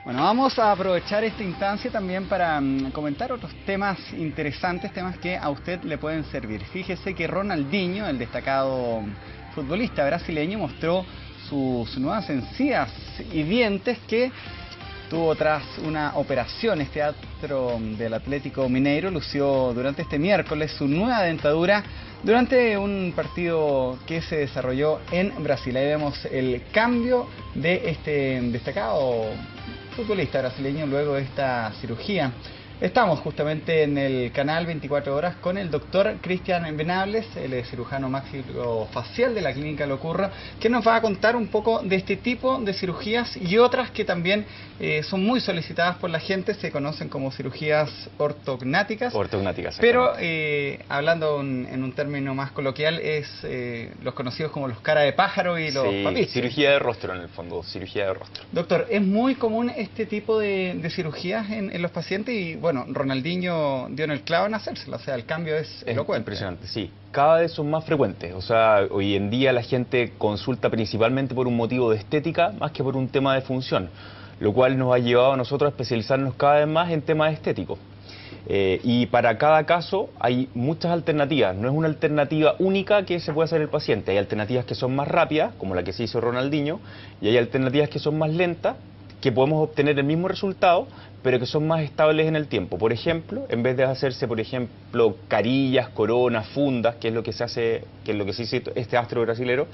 Bueno, vamos a aprovechar esta instancia también para comentar otros temas interesantes, temas que a usted le pueden servir. Fíjese que Ronaldinho, el destacado futbolista brasileño, mostró sus nuevas encías y dientes que tuvo tras una operación. Este astro del Atlético Mineiro lució durante este miércoles su nueva dentadura durante un partido que se desarrolló en Brasil. Ahí vemos el cambio de este destacado futbolista brasileño luego de esta cirugía. Estamos justamente en el canal 24 horas con el doctor Cristian Venables, el cirujano maxilofacial de la Clínica Locurra, que nos va a contar un poco de este tipo de cirugías y otras que también son muy solicitadas por la gente, se conocen como cirugías ortognáticas. Ortognáticas. Pero hablando en un término más coloquial, es los conocidos como los cara de pájaro y los papiches. Cirugía de rostro en el fondo, cirugía de rostro. Doctor, ¿es muy común este tipo de cirugías en los pacientes? Y bueno, Ronaldinho dio en el clavo en hacérselo, o sea, el cambio es elocuente. Impresionante, sí. Cada vez son más frecuentes, o sea, hoy en día la gente consulta principalmente por un motivo de estética más que por un tema de función, lo cual nos ha llevado a nosotros a especializarnos cada vez más en temas estéticos. Y para cada caso hay muchas alternativas, no es una alternativa única que se puede hacer el paciente, hay alternativas que son más rápidas, como la que se hizo Ronaldinho, y hay alternativas que son más lentas, que podemos obtener el mismo resultado, pero que son más estables en el tiempo. Por ejemplo, en vez de hacerse, por ejemplo, carillas, coronas, fundas, que es lo que se hace, que es lo que se hizo este astro brasilero,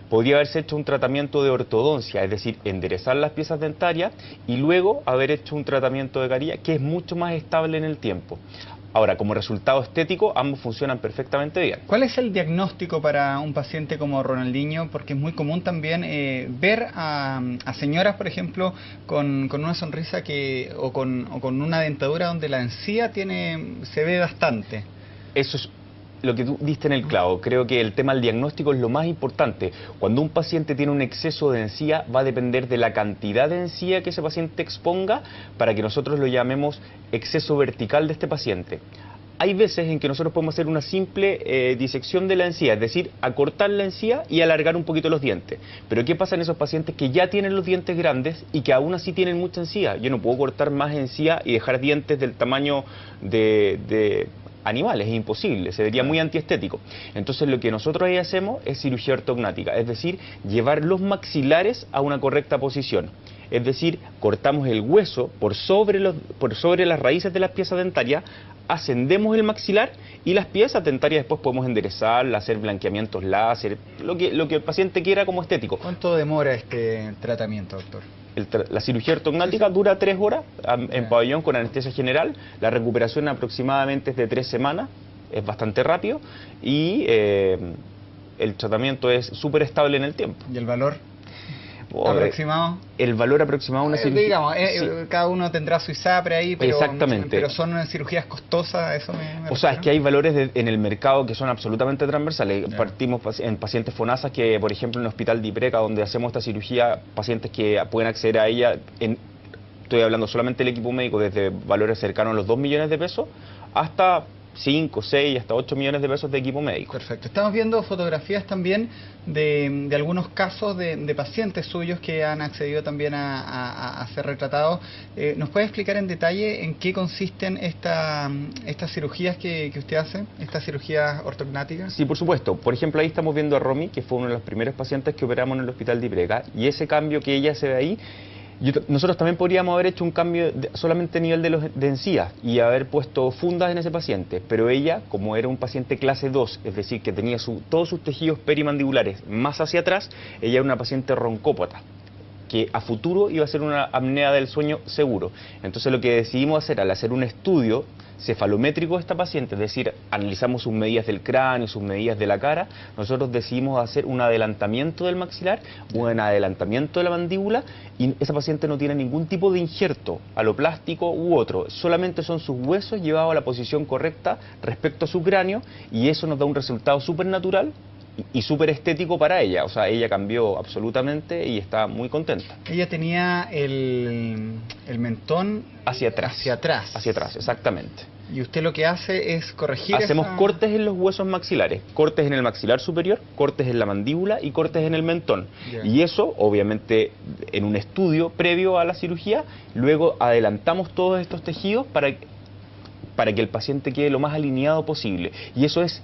podría haberse hecho un tratamiento de ortodoncia, es decir, enderezar las piezas dentarias y luego haber hecho un tratamiento de carilla que es mucho más estable en el tiempo. Ahora, como resultado estético, ambos funcionan perfectamente bien. ¿Cuál es el diagnóstico para un paciente como Ronaldinho? Porque es muy común también ver a señoras, por ejemplo, con una sonrisa o con una dentadura donde la encía se ve bastante. Eso es lo que tú diste en el clavo. Creo que el tema del diagnóstico es lo más importante. Cuando un paciente tiene un exceso de encía, va a depender de la cantidad de encía que ese paciente exponga para que nosotros lo llamemos exceso vertical de este paciente. Hay veces en que nosotros podemos hacer una simple disección de la encía, es decir, acortar la encía y alargar un poquito los dientes. Pero ¿qué pasa en esos pacientes que ya tienen los dientes grandes y que aún así tienen mucha encía? Yo no puedo cortar más encía y dejar dientes del tamaño de animales, es imposible, se vería muy antiestético. Entonces lo que nosotros ahí hacemos es cirugía ortognática, es decir, llevar los maxilares a una correcta posición. Es decir, cortamos el hueso por sobre las raíces de las piezas dentarias, ascendemos el maxilar y las piezas dentarias después podemos enderezarlas, hacer blanqueamientos láser, lo que el paciente quiera como estético. ¿Cuánto demora este tratamiento, doctor? La cirugía ortognática dura 3 horas en pabellón con anestesia general. La recuperación aproximadamente es de 3 semanas, es bastante rápido y el tratamiento es súper estable en el tiempo. ¿Y el valor aproximado? El valor aproximado de una cirugía... Digamos, sí. Cada uno tendrá su ISAPRE ahí, pero son cirugías costosas, eso me O sea, es que hay valores en el mercado que son absolutamente transversales. Yeah. Partimos en pacientes FONASA que, por ejemplo, en el hospital de Ipreca, donde hacemos esta cirugía, pacientes que pueden acceder a ella, estoy hablando solamente del equipo médico, desde valores cercanos a los 2 millones de pesos hasta 5, 6, hasta 8 millones de pesos de equipo médico. Perfecto. Estamos viendo fotografías también de algunos casos de pacientes suyos que han accedido también a ser retratados. ¿Nos puede explicar en detalle en qué consisten estas cirugías que usted hace, estas cirugías ortognáticas? Sí, por supuesto. Por ejemplo, ahí estamos viendo a Romy, que fue uno de los primeros pacientes que operamos en el hospital de Ipreca, y ese cambio que ella se ve ahí, nosotros también podríamos haber hecho un cambio solamente a nivel de encías y haber puesto fundas en ese paciente, pero ella, como era un paciente clase 2, es decir, que tenía todos sus tejidos perimandibulares más hacia atrás, ella era una paciente roncópata, que a futuro iba a ser una apnea del sueño seguro. Entonces lo que decidimos hacer al hacer un estudio cefalométrico de esta paciente, es decir, analizamos sus medidas del cráneo, sus medidas de la cara, nosotros decidimos hacer un adelantamiento del maxilar, un adelantamiento de la mandíbula, y esa paciente no tiene ningún tipo de injerto aloplástico u otro, solamente son sus huesos llevados a la posición correcta respecto a su cráneo, y eso nos da un resultado súper natural y súper estético para ella. O sea, ella cambió absolutamente y está muy contenta. Ella tenía el mentón Hacia atrás. Hacia atrás. Hacia atrás, exactamente. Y usted lo que hace es corregir Hacemos cortes en los huesos maxilares, cortes en el maxilar superior, cortes en la mandíbula y cortes en el mentón. Yeah. Y eso, obviamente, en un estudio previo a la cirugía, luego adelantamos todos estos tejidos para que el paciente quede lo más alineado posible. Y eso es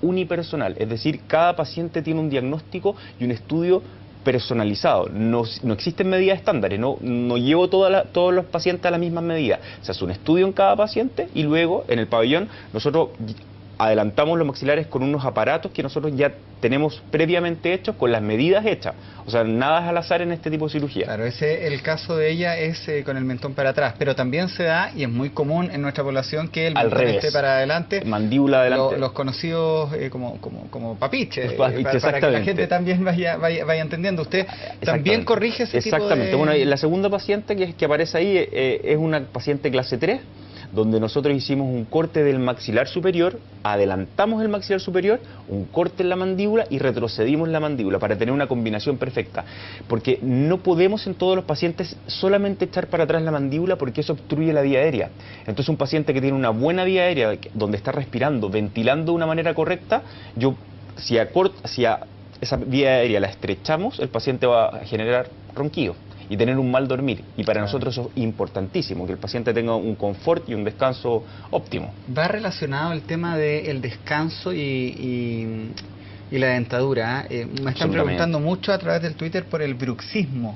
unipersonal, es decir, cada paciente tiene un diagnóstico y un estudio personalizado. No existen medidas estándares, no llevo todos los pacientes a la misma medida. Se hace un estudio en cada paciente y luego en el pabellón nosotros adelantamos los maxilares con unos aparatos que nosotros ya tenemos previamente hechos, con las medidas hechas. O sea, nada es al azar en este tipo de cirugía. Claro, el caso de ella es con el mentón para atrás, pero también se da, y es muy común en nuestra población, que el mentón esté para adelante. Mandíbula adelante. Los conocidos como papiches, Papiche, para que la gente también vaya entendiendo. Usted también corrige ese tipo de... Exactamente. Bueno, la segunda paciente que aparece ahí es una paciente clase 3, donde nosotros hicimos un corte del maxilar superior, adelantamos el maxilar superior, un corte en la mandíbula y retrocedimos la mandíbula para tener una combinación perfecta. Porque no podemos en todos los pacientes solamente echar para atrás la mandíbula, porque eso obstruye la vía aérea. Entonces un paciente que tiene una buena vía aérea, donde está respirando, ventilando de una manera correcta, si a esa vía aérea la estrechamos, el paciente va a generar ronquido y tener un mal dormir. Y para nosotros eso es importantísimo, que el paciente tenga un confort y un descanso óptimo. Va relacionado el tema del descanso y la dentadura. Me están preguntando mucho a través del Twitter por el bruxismo.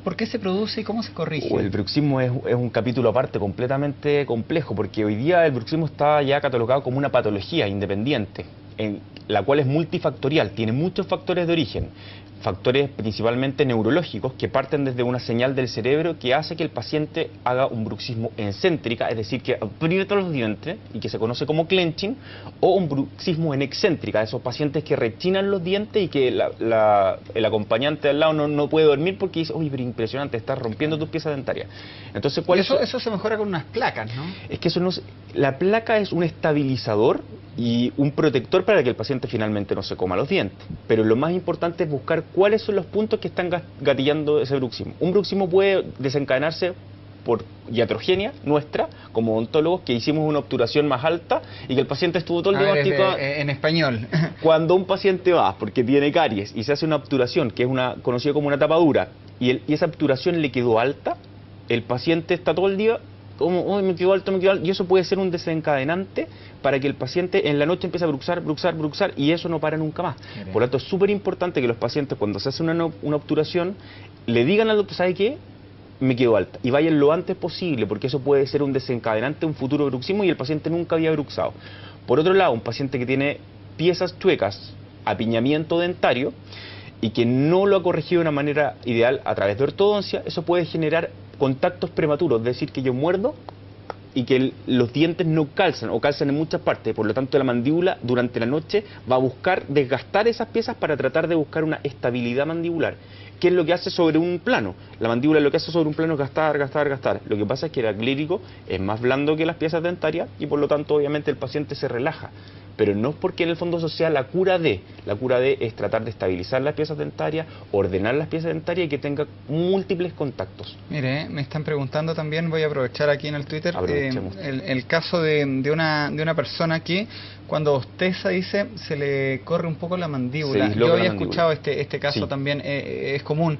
¿Por qué se produce y cómo se corrige? El bruxismo es un capítulo aparte completamente complejo, porque hoy día el bruxismo está ya catalogado como una patología independiente, en la cual es multifactorial, tiene muchos factores de origen. Factores principalmente neurológicos que parten desde una señal del cerebro que hace que el paciente haga un bruxismo excéntrica, es decir, que aprieta los dientes y que se conoce como clenching, o un bruxismo en excéntrica, esos pacientes que rechinan los dientes y que el acompañante al lado no puede dormir porque dice, oye, pero impresionante, estás rompiendo tus piezas dentarias. Entonces, eso se mejora con unas placas, ¿no? Es que la placa es un estabilizador y un protector para que el paciente finalmente no se coma los dientes. Pero lo más importante es buscar cuáles son los puntos que están gatillando ese bruxismo. Un bruxismo puede desencadenarse por iatrogenia nuestra, como odontólogos, que hicimos una obturación más alta y que el paciente estuvo todo el diagnóstico... En español. Cuando un paciente va porque tiene caries y se hace una obturación, que es conocida como una tapadura, y esa obturación le quedó alta, el paciente está todo el día como, oh, me quedó alto, y eso puede ser un desencadenante para que el paciente en la noche empiece a bruxar, y eso no para nunca más. Por lo tanto, es súper importante que los pacientes, cuando se hace una obturación, le digan al doctor, ¿sabe qué? Me quedó alta, y vayan lo antes posible, porque eso puede ser un desencadenante, un futuro bruxismo, y el paciente nunca había bruxado. Por otro lado, un paciente que tiene piezas chuecas, apiñamiento dentario, y que no lo ha corregido de una manera ideal a través de ortodoncia, eso puede generar contactos prematuros, es decir, que yo muerdo y que los dientes no calzan o calzan en muchas partes. Por lo tanto, la mandíbula durante la noche va a buscar desgastar esas piezas para tratar de buscar una estabilidad mandibular. ¿Qué es lo que hace sobre un plano? La mandíbula lo que hace sobre un plano es gastar. Lo que pasa es que el acrílico es más blando que las piezas dentarias y por lo tanto obviamente el paciente se relaja. Pero no es porque en el fondo eso sea la cura de. La cura de es tratar de estabilizar las piezas dentarias, ordenar las piezas dentarias y que tenga múltiples contactos. Mire, me están preguntando también, voy a aprovechar aquí en el Twitter, el caso de una persona que cuando bosteza, dice, se le corre un poco la mandíbula. Yo había escuchado este caso también, es común.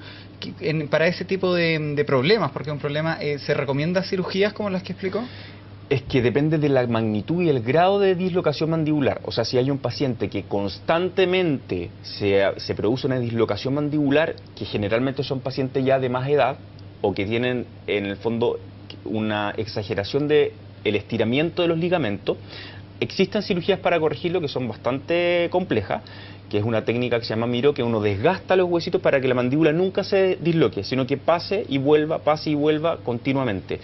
Para ese tipo de problemas, porque es un problema, ¿se recomienda cirugías como las que explicó? Es que depende de la magnitud y el grado de dislocación mandibular. O sea, si hay un paciente que constantemente se produce una dislocación mandibular, que generalmente son pacientes ya de más edad, o que tienen en el fondo una exageración del estiramiento de los ligamentos, existen cirugías para corregirlo que son bastante complejas, que es una técnica que se llama Miro, que uno desgasta los huesitos para que la mandíbula nunca se disloque, sino que pase y vuelva continuamente.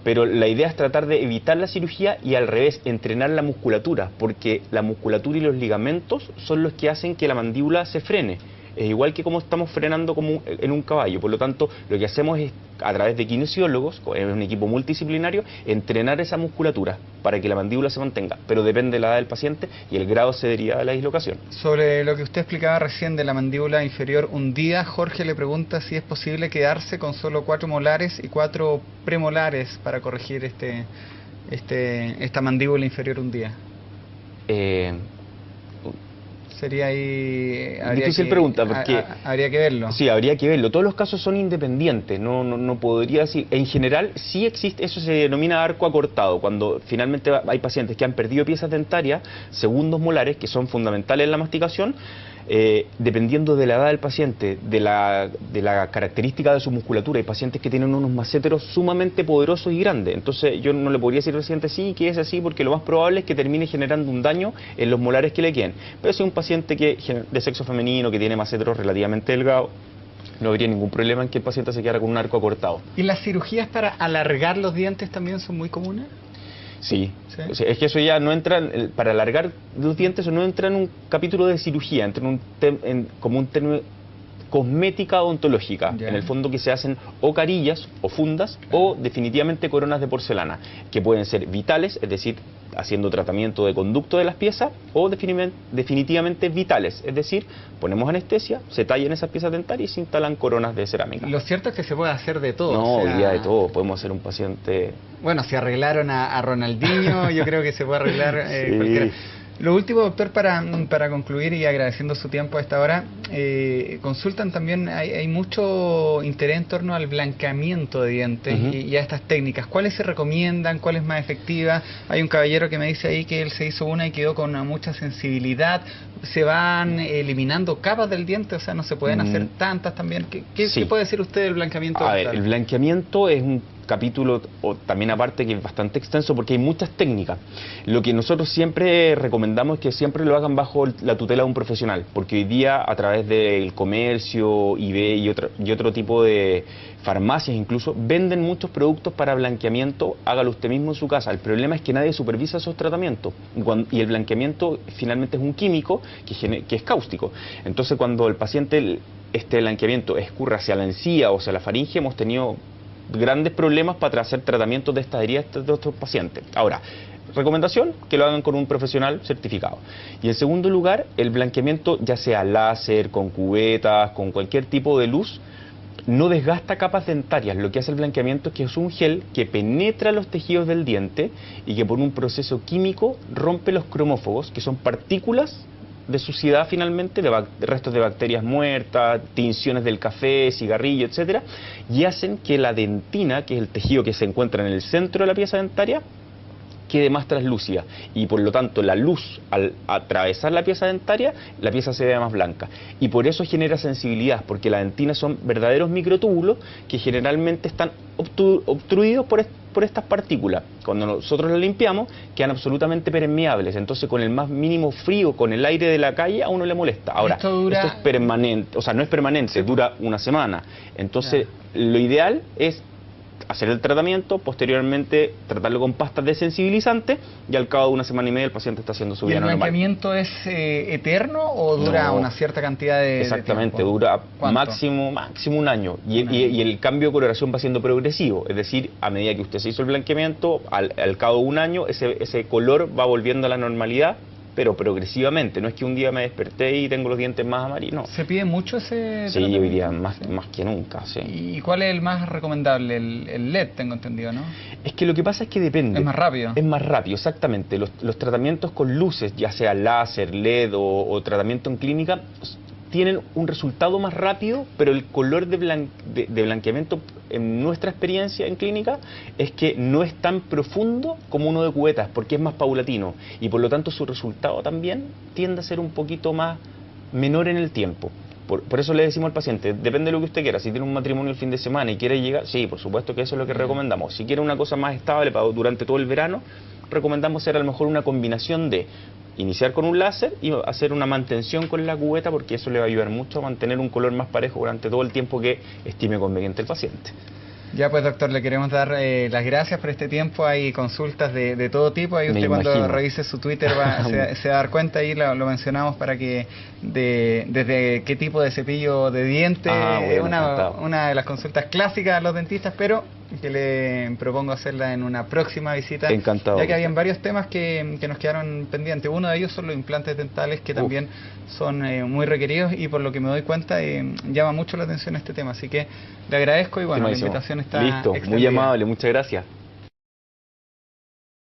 Pero la idea es tratar de evitar la cirugía y al revés, entrenar la musculatura, porque la musculatura y los ligamentos son los que hacen que la mandíbula se frene. es igual que como estamos frenando como en un caballo. Por lo tanto, lo que hacemos es, a través de kinesiólogos, en un equipo multidisciplinario, entrenar esa musculatura para que la mandíbula se mantenga, pero depende de la edad del paciente y el grado se deriva de la dislocación. Sobre lo que usted explicaba recién de la mandíbula inferior hundida, Jorge le pregunta si es posible quedarse con solo 4 molares y 4 premolares para corregir esta mandíbula inferior hundida. Sería ahí... Difícil pregunta, porque... habría que verlo. Sí, habría que verlo. Todos los casos son independientes, no podría decir... En general, sí existe, eso se denomina arco acortado, cuando finalmente hay pacientes que han perdido piezas dentarias, segundos molares, que son fundamentales en la masticación, dependiendo de la edad del paciente, de la característica de su musculatura. Hay pacientes que tienen unos masseteros sumamente poderosos y grandes. Entonces yo no le podría decir al paciente sí, que es así, porque lo más probable es que termine generando un daño en los molares que le queden. Pero si es un paciente de sexo femenino, que tiene masseteros relativamente delgados, no habría ningún problema en que el paciente se quedara con un arco acortado. ¿Y las cirugías para alargar los dientes también son muy comunes? Sí. O sea, es que eso ya no entra, para alargar los dientes, eso no entra en un capítulo de cirugía, entra como un término cosmética odontológica, Ya. en el fondo, que se hacen o carillas o fundas o definitivamente coronas de porcelana, que pueden ser vitales, es decir, haciendo tratamiento de conducto de las piezas, o definitivamente vitales, es decir, ponemos anestesia, se tallan esas piezas dentarias y se instalan coronas de cerámica. Lo cierto es que se puede hacer de todo. No, o sea, hoy día de todo, podemos hacer un paciente... Bueno, si arreglaron a Ronaldinho, yo creo que se puede arreglar Sí. cualquiera. Lo último, doctor, para concluir y agradeciendo su tiempo a esta hora, consultan también, hay mucho interés en torno al blanqueamiento de dientes y a estas técnicas. ¿Cuáles se recomiendan? ¿Cuál es más efectiva? Hay un caballero que me dice ahí que él se hizo una y quedó con mucha sensibilidad. ¿Se van eliminando capas del diente? O sea, ¿no se pueden hacer tantas también? ¿Qué puede decir usted del blanqueamiento A dental? ver, el blanqueamiento es un capítulo también aparte que es bastante extenso porque hay muchas técnicas. Lo que nosotros siempre recomendamos es que siempre lo hagan bajo la tutela de un profesional, porque hoy día a través del comercio, eBay y otro tipo de farmacias incluso, venden muchos productos para blanqueamiento. Hágalo usted mismo en su casa. El problema es que nadie supervisa esos tratamientos y el blanqueamiento finalmente es un químico que es cáustico. Entonces cuando el paciente, este blanqueamiento escurre hacia la encía o hacia la faringe, hemos tenido grandes problemas para hacer tratamientos de estas heridas de otros pacientes. Ahora, recomendación, que lo hagan con un profesional certificado. Y en segundo lugar, el blanqueamiento, ya sea láser, con cubetas, con cualquier tipo de luz, no desgasta capas dentarias. Lo que hace el blanqueamiento es que es un gel que penetra los tejidos del diente y que por un proceso químico rompe los cromófagos, que son partículas de suciedad finalmente, de restos de bacterias muertas, tinciones del café, cigarrillo, etcétera, y hacen que la dentina, que es el tejido que se encuentra en el centro de la pieza dentaria, quede más translúcida y por lo tanto la luz al atravesar la pieza dentaria, la pieza se ve más blanca y por eso genera sensibilidad, porque las dentinas son verdaderos microtúbulos que generalmente están obstruidos por estas partículas. Cuando nosotros las limpiamos quedan absolutamente permeables, entonces con el más mínimo frío, con el aire de la calle, a uno le molesta. Ahora, esto es permanente, o sea, no es permanente, dura una semana, entonces lo ideal es hacer el tratamiento, posteriormente tratarlo con pastas desensibilizantes y al cabo de una semana y media el paciente está haciendo su vida normal. ¿Y el blanqueamiento es eterno o dura una cierta cantidad de Exactamente, tiempo? dura máximo un año y el cambio de coloración va siendo progresivo, es decir, a medida que usted se hizo el blanqueamiento, al cabo de un año ese color va volviendo a la normalidad, pero progresivamente, no es que un día me desperté y tengo los dientes más amarillos, no. ¿Se pide mucho ese Sí, hoy día más que nunca, sí. ¿Y cuál es el más recomendable? El LED, tengo entendido, ¿no? Es que lo que pasa es que depende. Es más rápido. Es más rápido, exactamente. Los tratamientos con luces, ya sea láser, LED o tratamiento en clínica, tienen un resultado más rápido, pero el color de blanqueamiento, en nuestra experiencia en clínica, es que no es tan profundo como uno de cubetas, porque es más paulatino, y por lo tanto su resultado también tiende a ser un poquito más menor en el tiempo. Por eso le decimos al paciente, depende de lo que usted quiera. Si tiene un matrimonio el fin de semana y quiere llegar, sí, por supuesto que eso es lo que recomendamos. Si quiere una cosa más estable durante todo el verano, recomendamos hacer a lo mejor una combinación de iniciar con un láser y hacer una mantención con la cubeta, porque eso le va a ayudar mucho a mantener un color más parejo durante todo el tiempo que estime conveniente el paciente. Ya pues, doctor, le queremos dar las gracias por este tiempo. Hay consultas de todo tipo. Ahí usted cuando revise su Twitter se va a dar cuenta, ahí lo mencionamos para que desde qué tipo de cepillo de diente, una de las consultas clásicas a los dentistas, pero que le propongo hacerla en una próxima visita. Encantado. Ya que habían varios temas que nos quedaron pendientes. Uno de ellos son los implantes dentales, que también son muy requeridos, y por lo que me doy cuenta llama mucho la atención este tema. Así que le agradezco y bueno, la invitación está listo, extendida. muy amable, muchas gracias.